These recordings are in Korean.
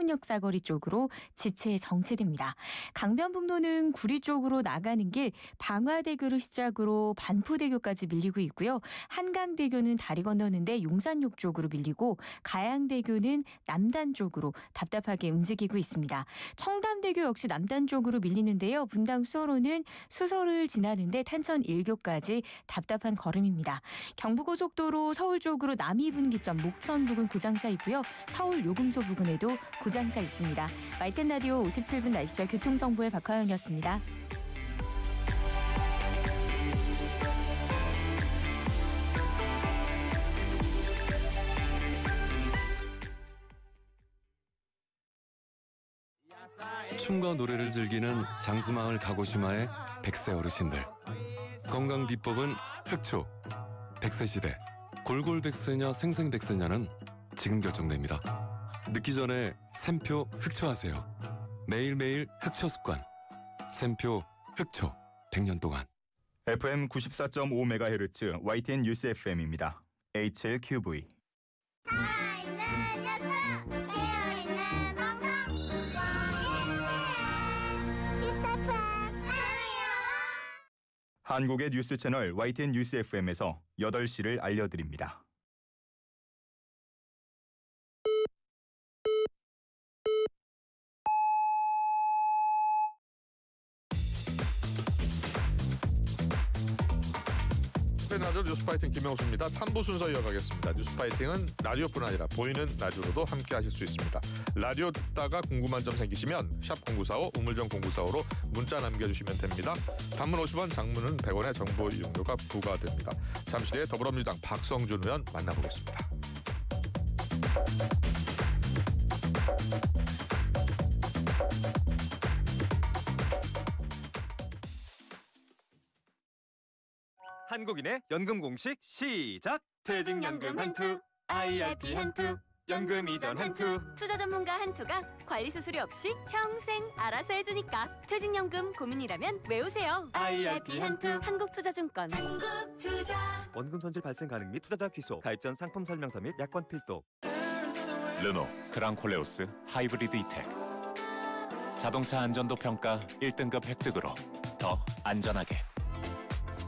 서문역 사거리 쪽으로 지체 정체됩니다. 강변북로는 구리 쪽으로 나가는 길 방화대교를 시작으로 반포대교까지 밀리고 있고요. 한강대교는 다리 건너는데 용산역 쪽으로 밀리고 가양대교는 남단 쪽으로 답답하게 움직이고 있습니다. 청담대교 역시 남단 쪽으로 밀리는데요. 분당 수서로는 수서를 지나는데 탄천 1교까지 답답한 걸음입니다. 경부고속도로 서울 쪽으로 남이분기점 목천 부근 고장차 있고요. 서울 요금소 부근에도 고장차 있습니다. 마이텐 라디오 57분 날씨와 교통정보의 박화영이었습니다. 춤과 노래를 즐기는 장수마을 가고시마의 100세 어르신들. 건강 비법은 흑초. 100세 시대. 골골백세냐 생생백세냐는 지금 결정됩니다. 늦기 전에 샘표 흑초하세요. 매일매일 흑초 습관. 샘표 흑초. 100년 동안. FM 94.5MHz YTN 뉴스 FM입니다. HLQV. 한국의 뉴스 채널 YTN 뉴스 FM에서 8시를 알려드립니다. 라디오 뉴스파이팅 김명수입니다. 3부 순서 이어가겠습니다. 뉴스파이팅은 라디오뿐 아니라 보이는 라디오로도 함께 하실 수 있습니다. 라디오 듣다가 궁금한 점 생기시면 샵 0945 우물정 0945로 문자 남겨주시면 됩니다. 단문 50원, 장문은 100원의 정보 이용료가 부과됩니다. 잠시 뒤에 더불어민주당 박성준 의원 만나보겠습니다. 한국인의 연금 공식 시작! 퇴직연금 한투, IRP 한투, 연금 이전 한투. 투자 전문가 한투가 관리 수수료 없이 평생 알아서 해주니까 퇴직연금 고민이라면 외우세요. IRP 한투. 한국투자증권. 한국투자. 원금 손실 발생 가능 및 투자자 귀속. 가입 전 상품 설명서 및 약관 필독. 르노 그랑콜레오스 하이브리드 이텍. 자동차 안전도 평가 1등급 획득으로 더 안전하게.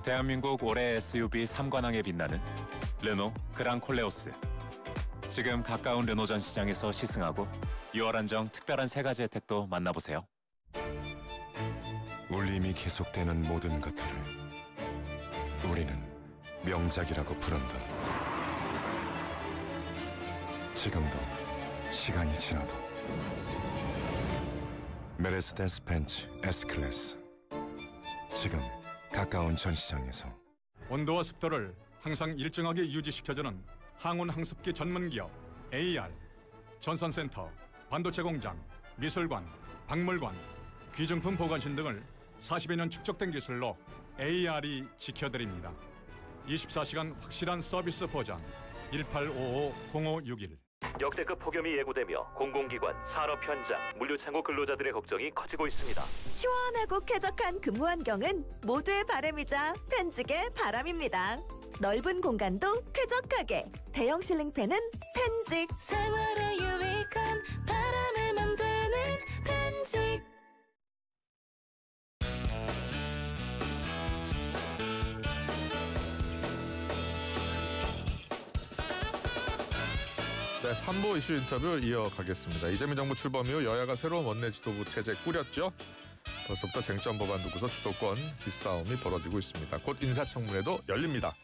대한민국 올해 SUV 3관왕에 빛나는 르노 그랑콜레오스. 지금 가까운 르노 전시장에서 시승하고 6월 한정 특별한 3가지 혜택도 만나보세요. 울림이 계속되는 모든 것들을 우리는 명작이라고 부른다. 지금도 시간이 지나도 메르세데스 벤츠 S클래스. 지금 가까운 전시장에서. 온도와 습도를 항상 일정하게 유지시켜주는 항온 항습기 전문기업 AR. 전선센터, 반도체 공장, 미술관, 박물관, 귀중품 보관실 등을 40여 년 축적된 기술로 AR이 지켜드립니다. 24시간 확실한 서비스 보장. 1855-0561. 역대급 폭염이 예고되며 공공기관, 산업 현장, 물류창고 근로자들의 걱정이 커지고 있습니다. 시원하고 쾌적한 근무 환경은 모두의 바람이자 펜직의 바람입니다. 넓은 공간도 쾌적하게. 대형 실링팬은 펜직. 생활에 유익한 바람을 만드는 펜직. 네, 3부 이슈 인터뷰 이어가겠습니다. 이재명 정부 출범 이후 여야가 새로운 원내 지도부 체제 꾸렸죠. 벌써부터 쟁점 법안 두고서 주도권 기싸움이 벌어지고 있습니다. 곧 인사청문회도 열립니다.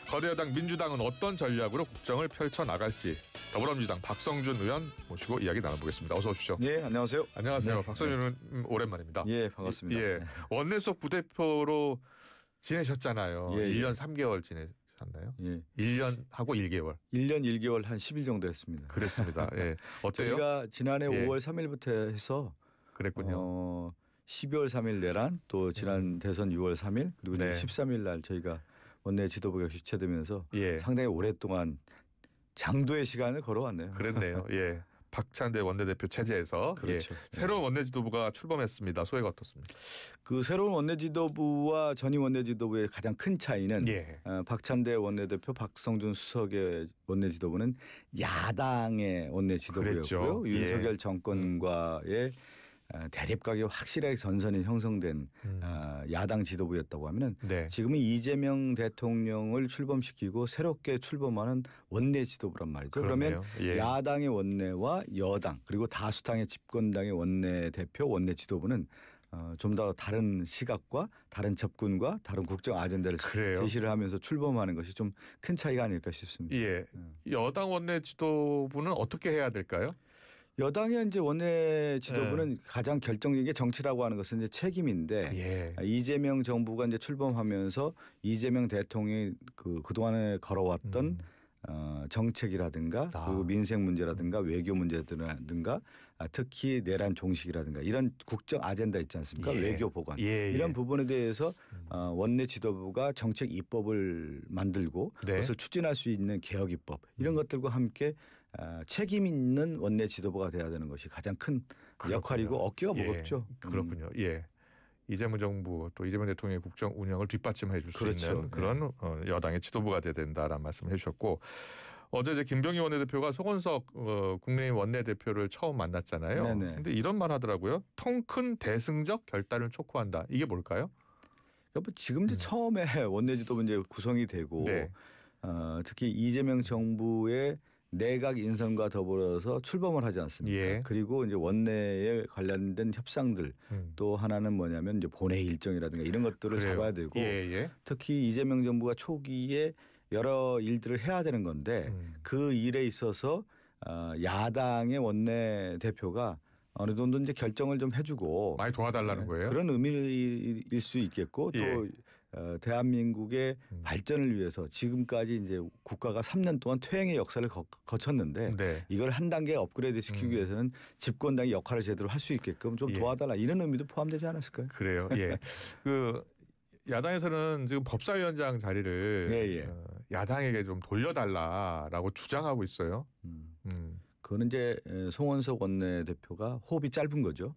거대 여당 민주당은 어떤 전략으로 국정을 펼쳐나갈지 더불어민주당 박성준 의원 모시고 이야기 나눠보겠습니다. 어서 오십시오. 예, 안녕하세요. 안녕하세요. 네. 박성준 의원 오랜만입니다. 예, 반갑습니다. 예, 원내수석 부대표로 지내셨잖아요. 예, 1년 3개월 지내셨나요? 예. 1년 하고 1개월. 1년 1개월 한 10일 정도 했습니다. 그랬습니다. 예. 어때요? 저희가 지난해 예. 5월 3일부터 해서 그랬군요. 12월 3일 내란, 또 지난 대선 6월 3일, 그리고 네. 이제 13일 날 저희가 원내 지도부가 교체되면서 예. 상당히 오랫동안 장도의 시간을 걸어왔네요. 그랬네요. 예. 박찬대 원내대표 체제에서 그렇죠. 새로운 원내지도부가 출범했습니다. 소회가 어떻습니까? 그 새로운 원내지도부와 전임 원내지도부의 가장 큰 차이는 박찬대 원내대표, 박성준 수석의 원내지도부는 야당의 원내지도부였고요. 그랬죠. 윤석열 정권과의 대립각이 확실하게 전선이 형성된 야당 지도부였다고 하면은 지금은 이재명 대통령을 출범시키고 새롭게 출범하는 원내 지도부란 말이죠. 그러네요. 그러면 야당의 원내와 여당 그리고 다수당의 집권당의 원내 대표, 원내 지도부는 좀 더 다른 시각과 다른 접근과 다른 국정 아젠다를 제시를 하면서 출범하는 것이 좀 큰 차이가 아닐까 싶습니다. 여당 원내 지도부는 어떻게 해야 될까요? 여당의 이제 원내 지도부는 가장 결정적인 게 정치라고 하는 것은 이제 책임인데 이재명 정부가 이제 출범하면서 이재명 대통령이 그동안에 걸어왔던 정책이라든가 그리고 민생 문제라든가 외교 문제라든가 특히 내란 종식이라든가 이런 국정 아젠다 있지 않습니까? 외교 보관 이런 부분에 대해서 원내 지도부가 정책 입법을 만들고 그것을 추진할 수 있는 개혁 입법 이런 것들과 함께 책임 있는 원내 지도부가 돼야 되는 것이 가장 큰 역할이고 어깨가 무겁죠. 그렇군요. 이재명 정부 또 이재명 대통령의 국정 운영을 뒷받침해 줄 수 있는 그런 여당의 지도부가 돼야 된다라는 말씀을 해주셨고 어제 이제 김병희 원내대표가 송원석 국민의힘 원내대표를 처음 만났잖아요. 그런데 이런 말 하더라고요. 통 큰 대승적 결단을 촉구한다. 이게 뭘까요? 그러니까 지금 이제 처음에 원내 지도부 이제 구성이 되고 특히 이재명 정부의 내각 인선과 더불어서 출범을 하지 않습니까? 그리고 이제 원내에 관련된 협상들 또 하나는 뭐냐면 이제 본회의 일정이라든가 이런 것들을 잡아야 되고 특히 이재명 정부가 초기에 여러 일들을 해야 되는 건데 그 일에 있어서 야당의 원내 대표가 어느 정도 이제 결정을 좀 해주고 많이 도와달라는 거예요. 그런 의미일 수 있겠고 또 대한민국의 발전을 위해서 지금까지 이제 국가가 3년 동안 퇴행의 역사를 거쳤는데 이걸 한 단계 업그레이드 시키기 위해서는 집권당이 역할을 제대로 할 수 있게끔 좀 도와달라 이런 의미도 포함되지 않았을까요? 그래요. 그 야당에서는 지금 법사위원장 자리를 야당에게 좀 돌려달라라고 주장하고 있어요. 그거는 이제 송원석 원내대표가 호흡이 짧은 거죠.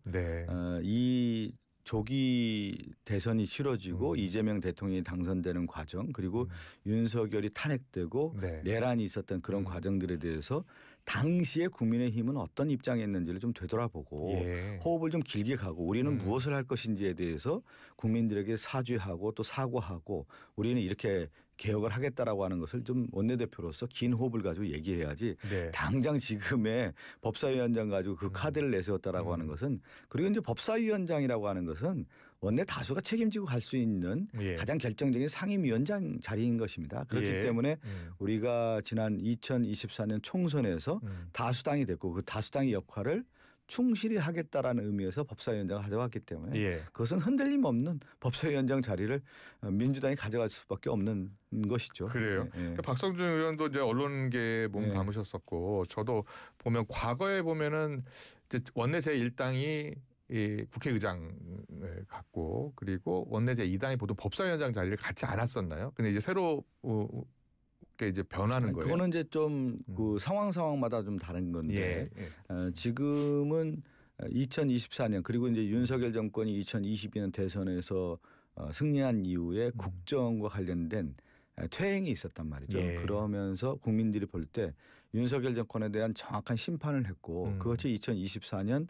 이 조기 대선이 치러지고 이재명 대통령이 당선되는 과정 그리고 윤석열이 탄핵되고 내란이 있었던 그런 과정들에 대해서 당시에 국민의힘은 어떤 입장이었는지를 좀 되돌아보고 호흡을 좀 길게 가고 우리는 무엇을 할 것인지에 대해서 국민들에게 사죄하고 또 사과하고 우리는 이렇게 개혁을 하겠다라고 하는 것을 좀 원내대표로서 긴 호흡을 가지고 얘기해야지 당장 지금의 법사위원장 가지고 그 카드를 내세웠다라고 하는 것은 그리고 이제 법사위원장이라고 하는 것은 원내 다수가 책임지고 갈 수 있는 가장 결정적인 상임위원장 자리인 것입니다. 그렇기 때문에 우리가 지난 2024년 총선에서 다수당이 됐고 그 다수당의 역할을 충실히 하겠다라는 의미에서 법사위원장을 가져왔기 때문에 그것은 흔들림 없는 법사위원장 자리를 민주당이 가져갈 수밖에 없는 것이죠. 그래요. 박성준 의원도 이제 언론계에 몸 담으셨었고 저도 보면 과거에 보면은 이제 원내 제1당이 이 국회의장을 갖고 그리고 원내 제2당이 보통 법사위원장 자리를 갖지 않았었나요? 근데 이제 새로 이제 변하는 거예요. 그거는 이제 좀 그 상황마다 좀 다른 건데 지금은 2024년 그리고 이제 윤석열 정권이 2022년 대선에서 승리한 이후에 국정과 관련된 퇴행이 있었단 말이죠. 그러면서 국민들이 볼 때 윤석열 정권에 대한 정확한 심판을 했고 그것이 2024년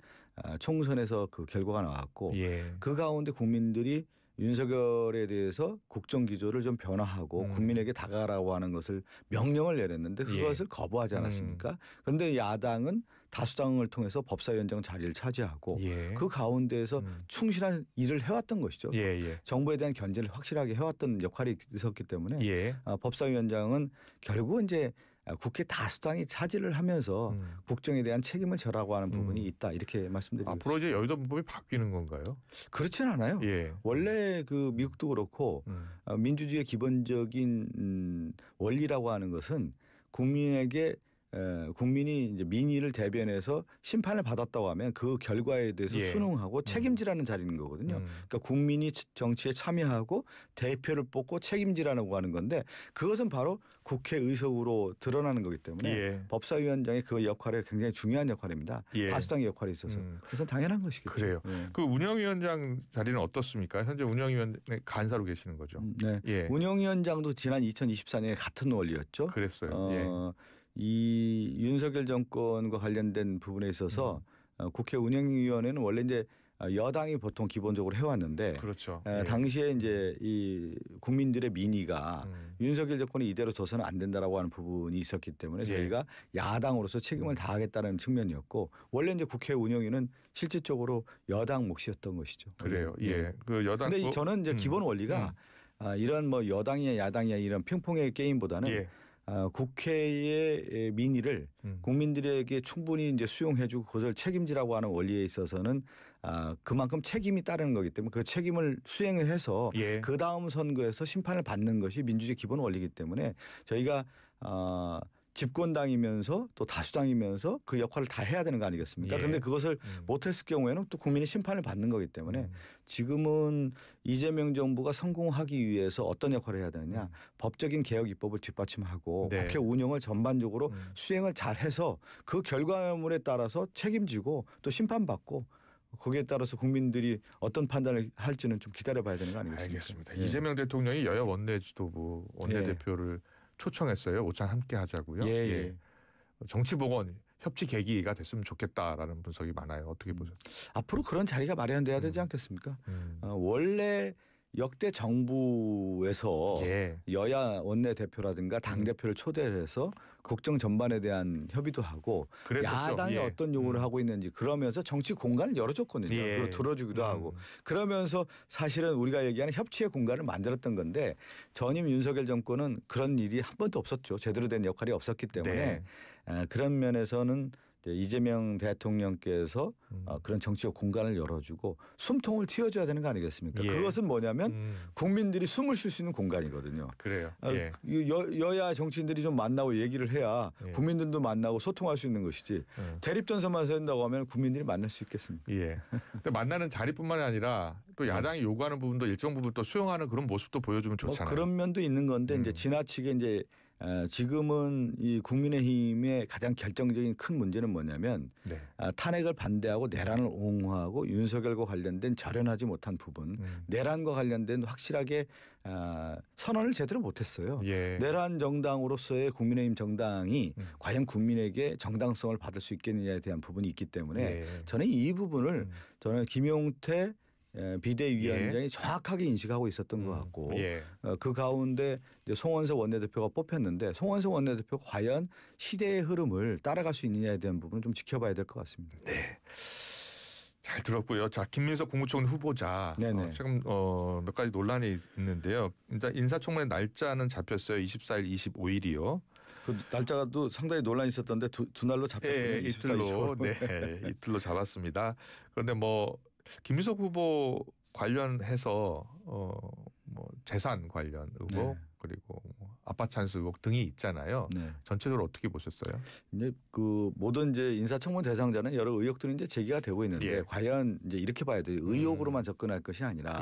총선에서 그 결과가 나왔고 그 가운데 국민들이 윤석열에 대해서 국정 기조를 좀 변화하고 국민에게 다가가라고 하는 것을 명령을 내렸는데 그것을 거부하지 않았습니까? 그런데 야당은 다수당을 통해서 법사위원장 자리를 차지하고 그 가운데에서 충실한 일을 해왔던 것이죠. 정부에 대한 견제를 확실하게 해왔던 역할이 있었기 때문에 법사위원장은 결국 이제 국회 다수당이 차지를 하면서 국정에 대한 책임을 져라고 하는 부분이 있다 이렇게 말씀드리고 앞으로 이제 여의도 문법이 바뀌는 건가요? 그렇지는 않아요. 원래 그 미국도 그렇고 민주주의의 기본적인 원리라고 하는 것은 국민에게 국민이 이제 민의를 대변해서 심판을 받았다고 하면 그 결과에 대해서 순응하고 책임지라는 자리인 거거든요. 그러니까 국민이 정치에 참여하고 대표를 뽑고 책임지라고 하는 건데 그것은 바로 국회 의석으로 드러나는 거기 때문에 법사위원장의 그 역할이 굉장히 중요한 역할입니다. 다수당의 역할이 있어서 그것은 당연한 것이겠죠. 그래요. 그 운영위원장 자리는 어떻습니까? 현재 운영위원회 간사로 계시는 거죠. 네. 운영위원장도 지난 2024년에 같은 원리였죠. 그랬어요. 이 윤석열 정권과 관련된 부분에 있어서 국회 운영위원회는 원래 이제 여당이 보통 기본적으로 해왔는데, 그렇죠. 당시에 이제 이 국민들의 민의가 윤석열 정권이 이대로 둬서는 안 된다라고 하는 부분이 있었기 때문에 저희가 야당으로서 책임을 다하겠다는 측면이었고, 원래 이제 국회 운영위는 실질적으로 여당 몫이었던 것이죠. 그래요. 그 여당. 근데 저는 이제 기본 원리가 이런 뭐 여당이야 야당이야 이런 핑퐁의 게임보다는 국회의 민의를 국민들에게 충분히 이제 수용해주고 그것을 책임지라고 하는 원리에 있어서는 그만큼 책임이 따르는 거기 때문에 그 책임을 수행해서 그 다음 선거에서 심판을 받는 것이 민주주의 기본 원리이기 때문에 저희가 집권당이면서 또 다수당이면서 그 역할을 다 해야 되는 거 아니겠습니까? 그런데 그것을 못했을 경우에는 또 국민이 심판을 받는 거기 때문에 지금은 이재명 정부가 성공하기 위해서 어떤 역할을 해야 되느냐. 법적인 개혁 입법을 뒷받침하고 국회 운영을 전반적으로 수행을 잘해서 그 결과물에 따라서 책임지고 또 심판받고 거기에 따라서 국민들이 어떤 판단을 할지는 좀 기다려봐야 되는 거 아니겠습니까? 알겠습니다. 이재명 대통령이 여야 원내지도부 원내대표를 초청했어요. 오찬 함께 하자고요. 정치복원 협치 계기가 됐으면 좋겠다라는 분석이 많아요. 어떻게 보셨어요? 앞으로 그런 자리가 마련돼야 되지 않겠습니까? 원래 역대 정부에서 여야 원내대표라든가 당대표를 초대를 해서 국정 전반에 대한 협의도 하고 야당이 어떤 요구를 하고 있는지 그러면서 정치 공간을 열어줬거든요. 그리고 들어주기도 하고 그러면서 사실은 우리가 얘기하는 협치의 공간을 만들었던 건데 전임 윤석열 정권은 그런 일이 한 번도 없었죠. 제대로 된 역할이 없었기 때문에 그런 면에서는 이재명 대통령께서 그런 정치적 공간을 열어주고 숨통을 틔워줘야 되는 거 아니겠습니까? 그것은 뭐냐면 국민들이 숨을 쉴 수 있는 공간이거든요. 그래요. 여야 정치인들이 좀 만나고 얘기를 해야 국민들도 만나고 소통할 수 있는 것이지 대립전선만 세운다고 하면 국민들이 만날 수 있겠습니까? 근데 만나는 자리뿐만이 아니라 또 야당이 요구하는 부분도 일정 부분 또 수용하는 그런 모습도 보여주면 좋잖아요. 그런 면도 있는 건데 이제 지나치게 이제 지금은 이 국민의힘의 가장 결정적인 큰 문제는 뭐냐면 탄핵을 반대하고 내란을 옹호하고 윤석열과 관련된 절연하지 못한 부분, 내란과 관련된 확실하게 선언을 제대로 못했어요. 내란 정당으로서의 국민의힘 정당이 과연 국민에게 정당성을 받을 수 있겠느냐에 대한 부분이 있기 때문에 저는 이 부분을 저는 김용태 비대위원장이 정확하게 인식하고 있었던 것 같고 그 가운데 이제 송원석 원내대표가 뽑혔는데 송원석 원내대표가 과연 시대의 흐름을 따라갈 수 있느냐에 대한 부분은 좀 지켜봐야 될 것 같습니다. 잘 들었고요. 자, 김민석 국무총리 후보자 최근 몇 가지 논란이 있는데요. 일단 인사청문회 날짜는 잡혔어요. 24일, 25일이요. 그 날짜도 상당히 논란이 있었던데 두 날로 잡혔군요. 이틀로 이틀로 잡았습니다. 그런데 뭐 김민석 후보 관련해서 뭐 재산 관련 의혹 그리고 뭐 아파트 찬스 의혹 등이 있잖아요. 전체적으로 어떻게 보셨어요? 이제 그 모든 이제 인사청문 대상자는 여러 의혹들이 이제 제기가 되고 있는데 과연 이제 이렇게 봐야 돼요. 의혹으로만 접근할 것이 아니라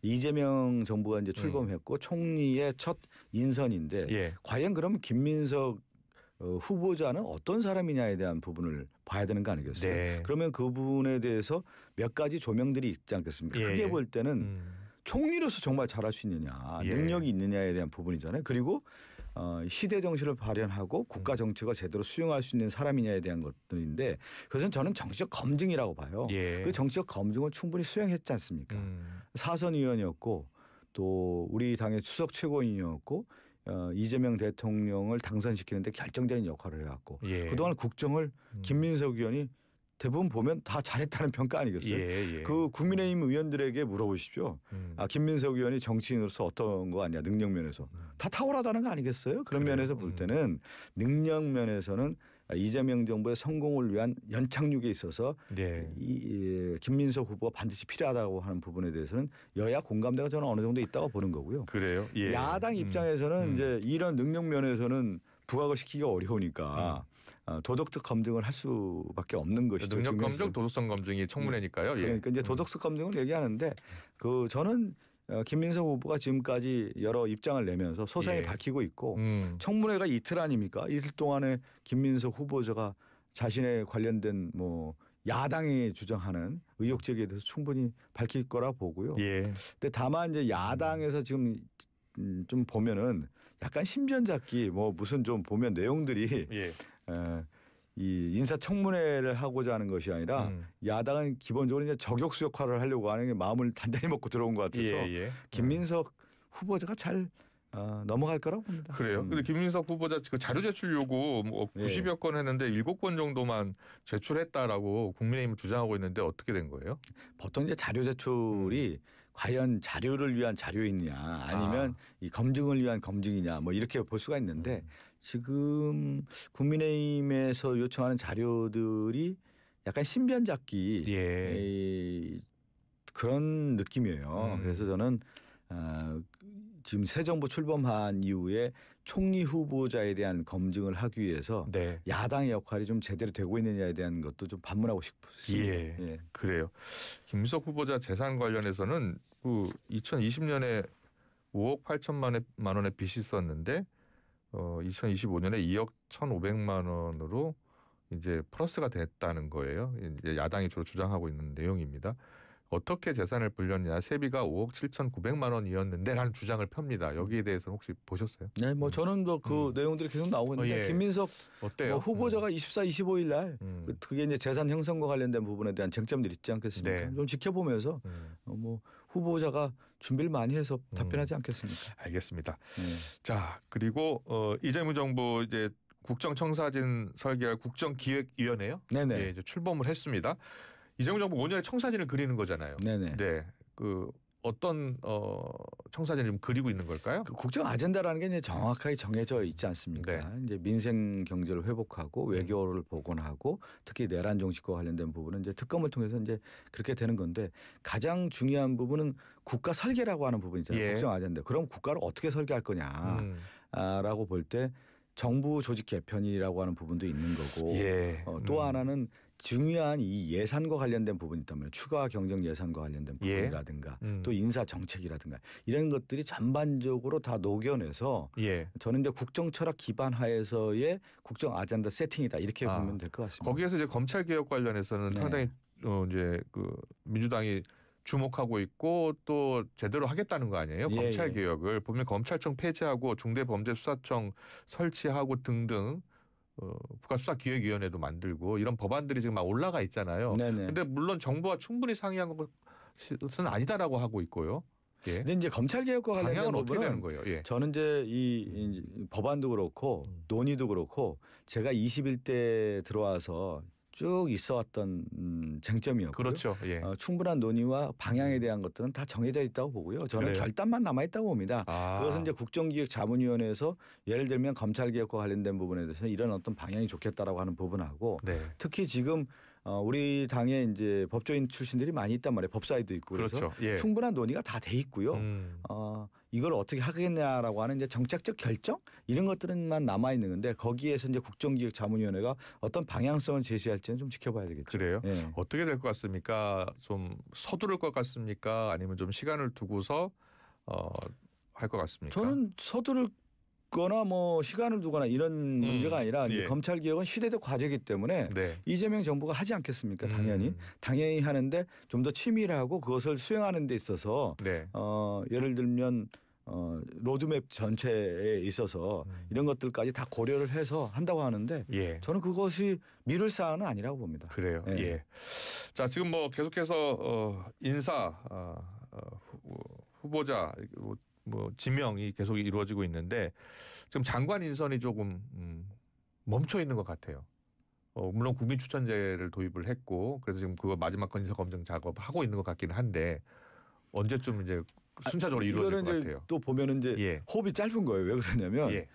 이재명 정부가 이제 출범했고 총리의 첫 인선인데 과연 그러면 김민석 후보자는 어떤 사람이냐에 대한 부분을 봐야 되는 거 아니겠어요? 그러면 그 부분에 대해서 몇 가지 조명들이 있지 않겠습니까? 크게 볼 때는 총리로서 정말 잘할 수 있느냐, 능력이 있느냐에 대한 부분이잖아요. 그리고 시대 정신을 발현하고 국가 정책을 제대로 수용할 수 있는 사람이냐에 대한 것들인데 그것은 저는 정치적 검증이라고 봐요. 그 정치적 검증을 충분히 수행했지 않습니까? 사선 의원이었고 또 우리 당의 수석 최고위원이었고 이재명 대통령을 당선시키는데 결정적인 역할을 해왔고 그동안 국정을 김민석 의원이 대부분 보면 다 잘했다는 평가 아니겠어요? 그 국민의힘 의원들에게 물어보십시오. 김민석 의원이 정치인으로서 어떤 거 아니야 능력 면에서 다 탁월하다는 거 아니겠어요? 그런 면에서 볼 때는 능력 면에서는 이재명 정부의 성공을 위한 연착륙에 있어서 김민석 후보가 반드시 필요하다고 하는 부분에 대해서는 여야 공감대가 저는 어느 정도 있다고 보는 거고요. 그래요? 야당 입장에서는 이제 이런 능력 면에서는 부각을 시키기가 어려우니까 도덕적 검증을 할 수밖에 없는 것이죠. 능력 검증, 도덕성 검증이 청문회니까요. 예. 그러니까 이제 도덕성 검증을 얘기하는데 저는 김민석 후보가 지금까지 여러 입장을 내면서 소상히 밝히고 있고 청문회가 이틀 아닙니까? 이틀 동안에 김민석 후보자가 자신의 관련된 뭐 야당이 주장하는 의혹 제기에 대해서 충분히 밝힐 거라 보고요. 근데 다만 이제 야당에서 지금 좀 보면은 약간 신변잡기 뭐 무슨 좀 보면 내용들이 이 인사청문회를 하고자 하는 것이 아니라 야당은 기본적으로 이제 저격수 역할을 하려고 하는 게 마음을 단단히 먹고 들어온 것 같아서 김민석 후보자가 잘 넘어갈 거라고 봅니다. 그래요. 근데 김민석 후보자 그 자료 제출 요구 뭐 90여 건 했는데 7건 정도만 제출했다라고 국민의힘은 주장하고 있는데 어떻게 된 거예요? 보통 이제 자료 제출이 과연 자료를 위한 자료이냐 아니면 이 검증을 위한 검증이냐 뭐 이렇게 볼 수가 있는데 지금 국민의힘에서 요청하는 자료들이 약간 신변잡기 그런 느낌이에요. 그래서 저는 지금 새 정부 출범한 이후에 총리 후보자에 대한 검증을 하기 위해서 야당의 역할이 좀 제대로 되고 있느냐에 대한 것도 좀 반문하고 싶습니다. 그래요. 김민석 후보자 재산 관련해서는 그 2020년에 5억 8천만 원의 빚이 있었는데 2025년에 2억 1,500만 원으로 이제 플러스가 됐다는 거예요. 이제 야당이 주로 주장하고 있는 내용입니다. 어떻게 재산을 불렸냐. 세비가 5억 7,900만 원이었는데라는 주장을 펴니다. 여기에 대해서는 혹시 보셨어요? 네, 뭐 저는 뭐 그 내용들이 계속 나오고 있는데 김민석 어때요? 후보자가 24, 25일 날 그게 이제 재산 형성과 관련된 부분에 대한 쟁점들이 있지 않겠습니까? 좀 지켜보면서 뭐 후보자가 준비를 많이 해서 답변하지 않겠습니까? 알겠습니다. 자, 그리고 이재명 정부 이제 국정청사진 설계할 국정기획위원회요. 네네. 이제 출범을 했습니다. 이재명 정부 5년의 청사진을 그리는 거잖아요. 네네. 네, 그 어떤 청사진을 좀 그리고 있는 걸까요? 그 국정 아젠다라는 게 이제 정확하게 정해져 있지 않습니까? 이제 민생 경제를 회복하고 외교를 복원하고 특히 내란 정치과 관련된 부분은 이제 특검을 통해서 이제 그렇게 되는 건데 가장 중요한 부분은 국가 설계라고 하는 부분이잖아요. 국정 아젠다. 그럼 국가를 어떻게 설계할 거냐라고 볼 때 정부 조직 개편이라고 하는 부분도 있는 거고 또 하나는 중요한 이 예산과 관련된 부분이 있다면 추가 경정 예산과 관련된 부분이라든가 또 인사 정책이라든가 이런 것들이 전반적으로 다 녹여내서 저는 이제 국정 철학 기반 하에서의 국정 아젠다 세팅이다 이렇게 보면 될 것 같습니다. 거기에서 이제 검찰 개혁 관련해서는 상당히 이제 그 민주당이 주목하고 있고 또 제대로 하겠다는 거 아니에요? 검찰 개혁을 보면 검찰청 폐지하고 중대범죄수사청 설치하고 등등 국가수사기획위원회도 만들고 이런 법안들이 지금 막 올라가 있잖아요. 그런데 물론 정부와 충분히 상의한 것은 아니다라고 하고 있고요. 근데 이제 검찰 개혁과 관련된 어떻게 되는 거예요? 저는 이제 이 법안도 그렇고 논의도 그렇고 제가 21대 들어와서 쭉 있어왔던 쟁점이었고요. 그렇죠. 충분한 논의와 방향에 대한 것들은 다 정해져 있다고 보고요. 저는 결단만 남아있다고 봅니다. 그것은 이제 국정기획자문위원회에서 예를 들면 검찰개혁과 관련된 부분에 대해서 이런 어떤 방향이 좋겠다라고 하는 부분하고 특히 지금 우리 당에 이제 법조인 출신들이 많이 있단 말이에요. 법사위도 있고 그래서 충분한 논의가 다 돼 있고요. 이걸 어떻게 하겠냐라고 하는 이제 정책적 결정 이런 것들은만 남아 있는 건데 거기에서 이제 국정기획자문위원회가 어떤 방향성을 제시할지는 좀 지켜봐야 되겠죠. 그래요? 어떻게 될 것 같습니까? 좀 서두를 것 같습니까? 아니면 좀 시간을 두고서 할 것 같습니까? 저는 서두를 거나 뭐 시간을 두거나 이런 문제가 아니라 검찰 개혁은 시대적 과제이기 때문에 이재명 정부가 하지 않겠습니까? 당연히 하는데 좀 더 치밀하고 그것을 수행하는 데 있어서 예를 들면 로드맵 전체에 있어서 이런 것들까지 다 고려를 해서 한다고 하는데 저는 그것이 미룰 사안은 아니라고 봅니다. 그래요. 자, 지금 뭐 계속해서 인사 후보자 뭐 지명이 계속 이루어지고 있는데 지금 장관 인선이 조금 멈춰 있는 것 같아요. 물론 국민추천제를 도입을 했고 그래서 지금 그거 마지막 인사 검증 작업을 하고 있는 것 같기는 한데 언제쯤 이제 순차적으로 이루어질 것 같아요. 또 보면은 이제 호흡이 짧은 거예요. 왜 그러냐면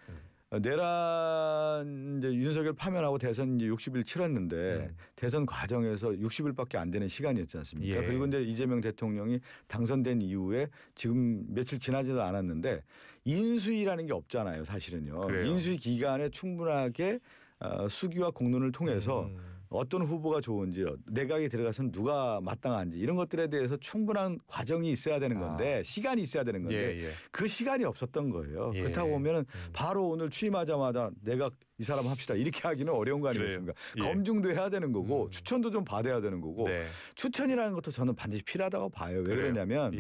내란 이제 윤석열 파면하고 대선 이제 60일 치렀는데 대선 과정에서 60일밖에 안 되는 시간이었지 않습니까? 그리고 이제 이재명 대통령이 당선된 이후에 지금 며칠 지나지도 않았는데 인수위라는 게 없잖아요, 사실은요. 인수위 기간에 충분하게 수기와 공론을 통해서 어떤 후보가 좋은지, 내각에 들어가서는 누가 마땅한지 이런 것들에 대해서 충분한 과정이 있어야 되는 건데 시간이 있어야 되는 건데 그 시간이 없었던 거예요. 그렇다고 보면 바로 오늘 취임하자마자 내각 이 사람 합시다 이렇게 하기는 어려운 거 아니겠습니까? 검증도 해야 되는 거고 추천도 좀 받아야 되는 거고 추천이라는 것도 저는 반드시 필요하다고 봐요. 왜 그러냐면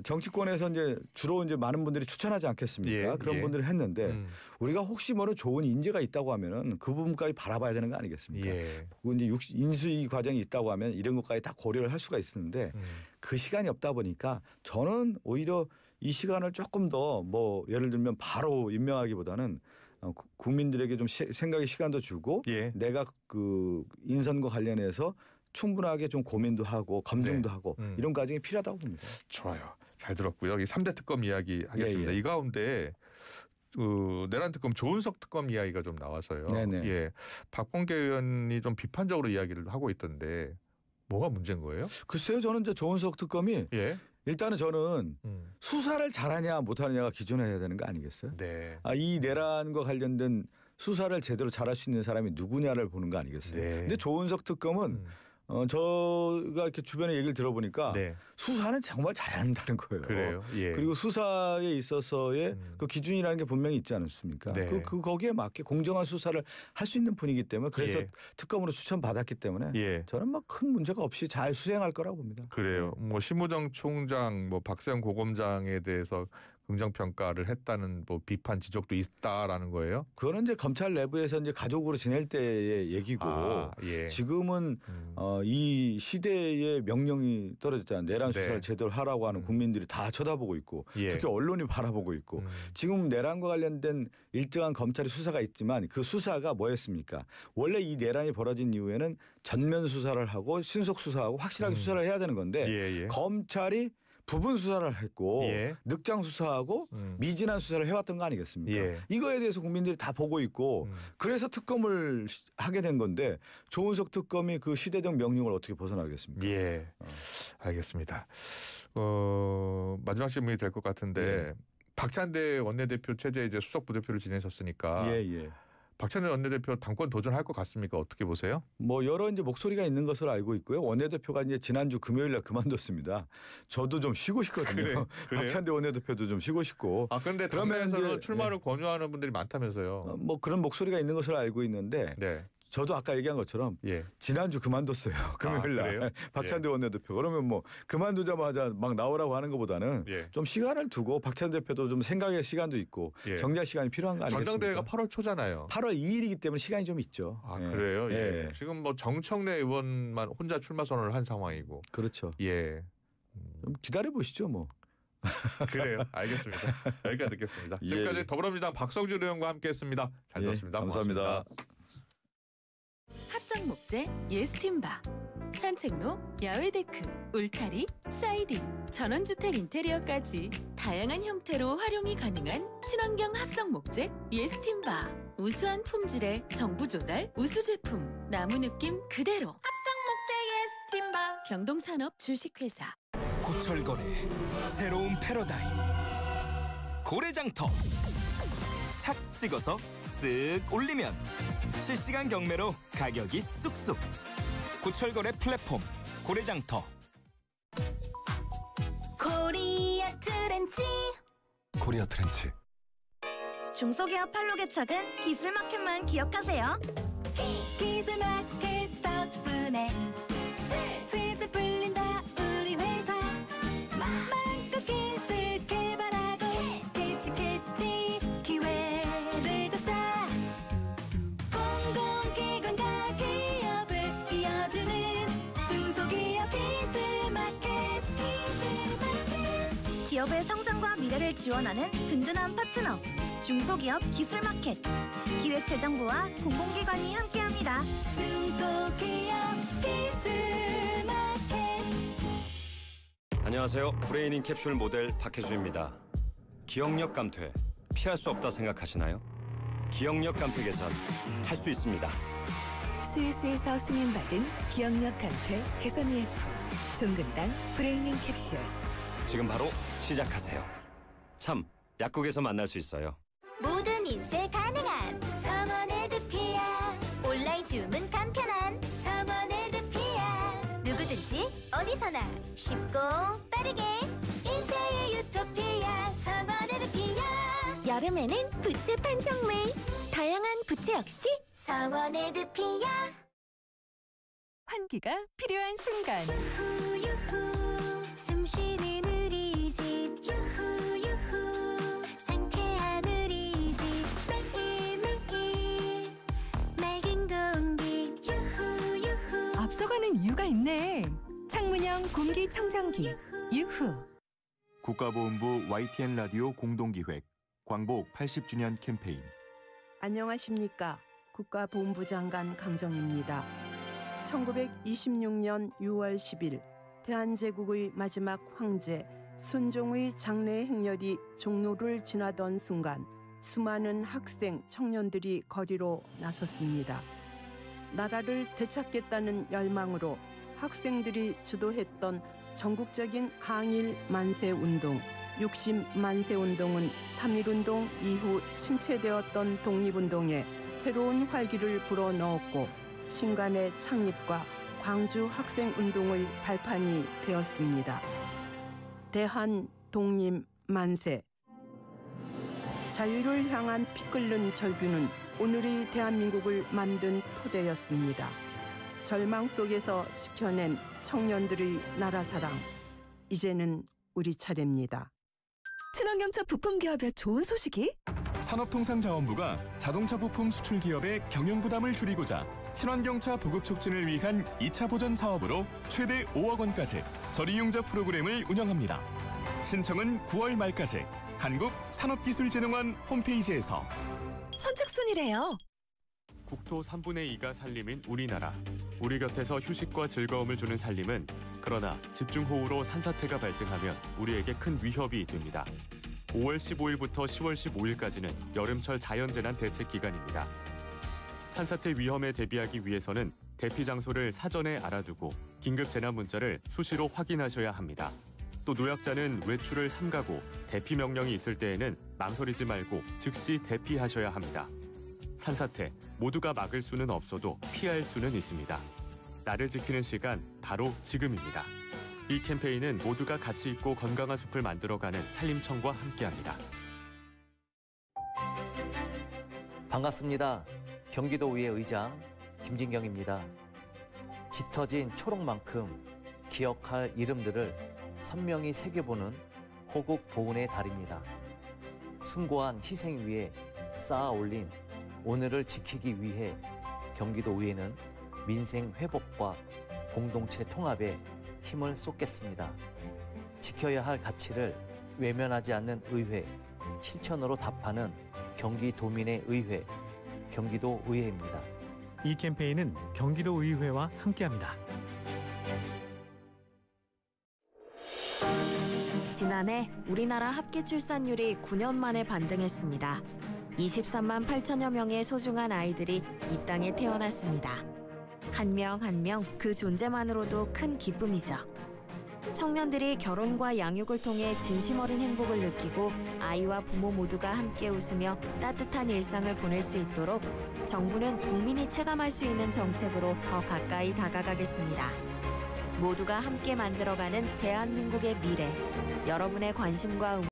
정치권에서 이제 주로 이제 많은 분들이 추천하지 않겠습니까? 그런 분들을 했는데 우리가 혹시 모르는 좋은 인재가 있다고 하면은 그 부분까지 바라봐야 되는 거 아니겠습니까? 그리고 이제 인수위 과정이 있다고 하면 이런 것까지 다 고려를 할 수가 있는데 그 시간이 없다 보니까 저는 오히려 이 시간을 조금 더 뭐 예를 들면 바로 임명하기보다는 국민들에게 좀 생각의 시간도 주고 내가 그 인선과 관련해서 충분하게 좀 고민도 하고 검증도 하고 이런 과정이 필요하다고 봅니다. 좋아요. 잘 들었고요. 이 3대 특검 이야기 하겠습니다. 이 가운데 내란 특검 조은석 특검 이야기가 좀 나와서요. 박범계 의원이 좀 비판적으로 이야기를 하고 있던데 뭐가 문제인 거예요? 글쎄요. 저는 이제 조은석 특검이 일단은 저는 수사를 잘하냐 못하느냐가 기준해야 되는 거 아니겠어요? 이 내란과 관련된 수사를 제대로 잘할 수 있는 사람이 누구냐를 보는 거 아니겠어요? 근데 조은석 특검은 저가 이렇게 주변에 얘기를 들어보니까 수사는 정말 잘한다는 거예요. 그래요? 그리고 수사에 있어서의 그 기준이라는 게 분명히 있지 않습니까? 그 거기에 맞게 공정한 수사를 할 수 있는 분이기 때문에 그래서 특검으로 추천받았기 때문에 저는 막 큰 문제가 없이 잘 수행할 거라고 봅니다. 그래요. 뭐 심우정 총장, 뭐 박세영 고검장에 대해서 긍정 평가를 했다는 뭐 비판 지적도 있다라는 거예요? 그거는 이제 검찰 내부에서 이제 가족으로 지낼 때의 얘기고 지금은 이 시대의 명령이 떨어졌잖아요. 내란 수사를 제대로 하라고 하는 국민들이 다 쳐다보고 있고 특히 언론이 바라보고 있고 지금 내란과 관련된 일정한 검찰의 수사가 있지만 그 수사가 뭐였습니까? 원래 이 내란이 벌어진 이후에는 전면 수사를 하고 신속 수사하고 확실하게 수사를 해야 되는 건데 검찰이 부분 수사를 했고 늑장 수사하고 미진한 수사를 해왔던 거 아니겠습니까? 이거에 대해서 국민들이 다 보고 있고 그래서 특검을 하게 된 건데 조은석 특검이 그 시대적 명령을 어떻게 벗어나겠습니까? 알겠습니다. 마지막 질문이 될 것 같은데 박찬대 원내대표 체제 이제 수석 부대표를 지내셨으니까 박찬대 원내대표 당권 도전할 것 같습니까? 어떻게 보세요? 뭐 여러 이제 목소리가 있는 것으로 알고 있고요. 원내대표가 이제 지난주 금요일날 그만뒀습니다. 저도 좀 쉬고 싶거든요. 박찬대 원내대표도 좀 쉬고 싶고. 그런데 당내에서는 출마를 권유하는 분들이 많다면서요? 뭐 그런 목소리가 있는 것으로 알고 있는데. 저도 아까 얘기한 것처럼 지난주 그만뒀어요. 금요일날 박찬대 원내대표. 그러면 뭐 그만두자마자 막 나오라고 하는 것보다는 좀 시간을 두고 박찬대 대표도 좀 생각의 시간도 있고 정리할 시간이 필요한 거 아니겠습니까? 전당대회가 8월 초잖아요. 8월 2일이기 때문에 시간이 좀 있죠. 그래요? 지금 뭐 정청래 의원만 혼자 출마 선언을 한 상황이고. 그렇죠. 좀 기다려 보시죠 뭐. 그래요. 알겠습니다. 여기까지 듣겠습니다. 지금까지 더불어민주당 박성준 의원과 함께했습니다. 잘 들었습니다. 감사합니다. 합성 목재 예스팀바, 산책로, 야외 데크, 울타리, 사이딩, 전원주택 인테리어까지 다양한 형태로 활용이 가능한 친환경 합성 목재 예스팀바. 우수한 품질의 정부 조달 우수 제품, 나무 느낌 그대로. 합성 목재 예스팀바. 경동산업 주식회사. 고철거래 새로운 패러다임. 고래장터. 착 찍어서 쓱 올리면 실시간 경매로 가격이 쑥쑥. 고철거래 플랫폼 고래장터. 코리아 트렌치. 코리아 트렌치. 중소기업 판로 개척은 기술마켓만 기억하세요. 기술마켓 덕분에 슬슬 풀린다 우리 회사. 마음껏 기술 개발하고 캐치 기회를 잡자. 공공기관과 기업을 이어주는 중소기업 기술마켓. 기업의 성장과 미래를 지원하는 든든한 파트너 중소기업 기술마켓. 기획재정부와 공공기관이 함께합니다. 중소기업 기술마켓. 안녕하세요. 브레이닝 캡슐 모델 박혜주입니다. 기억력 감퇴 피할 수 없다 생각하시나요? 기억력 감퇴 개선 할 수 있습니다. 스위스에서 승인받은 기억력 감퇴 개선 의약품 종근당 브레이닝 캡슐. 지금 바로 시작하세요. 참, 약국에서 만날 수 있어요. 모든 인쇄 가능한 성원에드 어디서나 쉽고 빠르게 인세의 유토피아 성원의 드피아. 여름에는 부채 판촉물, 다양한 부채 역시 성원의 드피아. 환기가 필요한 순간 유후 숨쉬는 우리 집 유후 상쾌한 우리 집 매일매일 맑은 공기 유후 앞서가는 이유가 있네. 창문형 공기청정기 유후. 국가보훈부 YTN 라디오 공동기획 광복 80주년 캠페인. 안녕하십니까. 국가보훈부 장관 강정입니다. 1926년 6월 10일 대한제국의 마지막 황제 순종의 장례 행렬이 종로를 지나던 순간 수많은 학생, 청년들이 거리로 나섰습니다. 나라를 되찾겠다는 열망으로 학생들이 주도했던 전국적인 항일 만세운동, 60만세운동은 3.1운동 이후 침체되었던 독립운동에 새로운 활기를 불어넣었고 신간의 창립과 광주 학생운동의 발판이 되었습니다. 대한 독립 만세. 자유를 향한 피 끓는 절규는 오늘의 대한민국을 만든 토대였습니다. 절망 속에서 지켜낸 청년들의 나라 사랑. 이제는 우리 차례입니다. 친환경차 부품 기업에 좋은 소식이? 산업통상자원부가 자동차 부품 수출 기업의 경영 부담을 줄이고자 친환경차 보급 촉진을 위한 2차 보전 사업으로 최대 5억 원까지 저리융자 프로그램을 운영합니다. 신청은 9월 말까지 한국산업기술진흥원 홈페이지에서. 선착순이래요. 국토 3분의 2가 산림인 우리나라. 우리 곁에서 휴식과 즐거움을 주는 산림은 그러나 집중호우로 산사태가 발생하면 우리에게 큰 위협이 됩니다. 5월 15일부터 10월 15일까지는 여름철 자연재난 대책 기간입니다. 산사태 위험에 대비하기 위해서는 대피 장소를 사전에 알아두고 긴급 재난 문자를 수시로 확인하셔야 합니다. 또 노약자는 외출을 삼가고 대피 명령이 있을 때에는 망설이지 말고 즉시 대피하셔야 합니다. 산사태 모두가 막을 수는 없어도 피할 수는 있습니다. 나를 지키는 시간 바로 지금입니다. 이 캠페인은 모두가 가치 있고 건강한 숲을 만들어가는 산림청과 함께합니다. 반갑습니다. 경기도의회 의장 김진경입니다. 짙어진 초록만큼 기억할 이름들을 선명히 새겨보는 호국 보훈의 달입니다. 숭고한 희생 위에 쌓아 올린 오늘을 지키기 위해 경기도의회는 민생 회복과 공동체 통합에 힘을 쏟겠습니다. 지켜야 할 가치를 외면하지 않는 의회, 실천으로 답하는 경기도민의 의회, 경기도의회입니다. 이 캠페인은 경기도의회와 함께합니다. 지난해 우리나라 합계 출산율이 9년 만에 반등했습니다. 23만 8천여 명의 소중한 아이들이 이 땅에 태어났습니다. 한 명 한 명 그 존재만으로도 큰 기쁨이죠. 청년들이 결혼과 양육을 통해 진심 어린 행복을 느끼고 아이와 부모 모두가 함께 웃으며 따뜻한 일상을 보낼 수 있도록 정부는 국민이 체감할 수 있는 정책으로 더 가까이 다가가겠습니다. 모두가 함께 만들어가는 대한민국의 미래, 여러분의 관심과